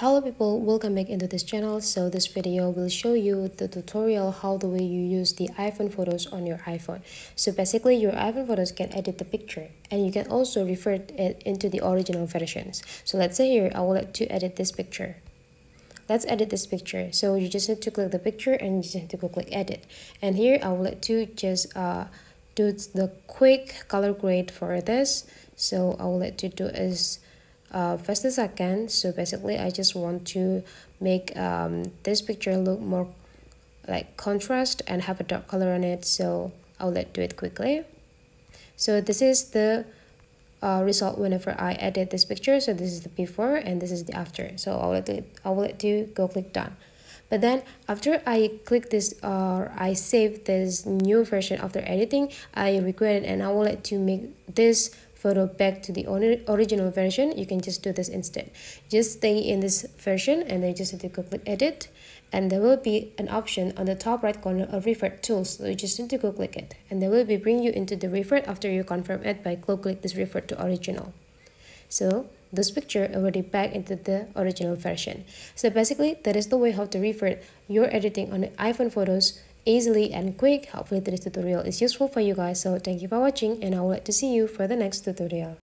Hello people, welcome back into this channel. So this video will show you the tutorial how the way you use the iPhone photos on your iPhone. So basically your iPhone photos can edit the picture and you can also revert it into the original versions. So let's say here I would like to edit this picture. Let's edit this picture. So you just need to click the picture and you just need to go click edit. And here I would like to just do the quick color grade for this. So I would like to do is first as I can. So basically I just want to make this picture look more like contrast and have a dark color on it. So I'll do it quickly. So this is the result whenever I edit this picture. So this is the before and this is the after. So I will let you go click done. But then after I click this or I save this new version after editing, I regret it and I will let you make this photo back to the original version. You can just do this instead. Just stay in this version and then just need to go click edit, and there will be an option on the top right corner of Revert tools. So you just need to go click it and they will be bring you into the Revert after you confirm it by go click this Revert to original. So this picture already back into the original version. So basically that is the way how to revert your editing on the iPhone photos easily and quick. Hopefully this tutorial is useful for you guys. So thank you for watching and I would like to see you for the next tutorial.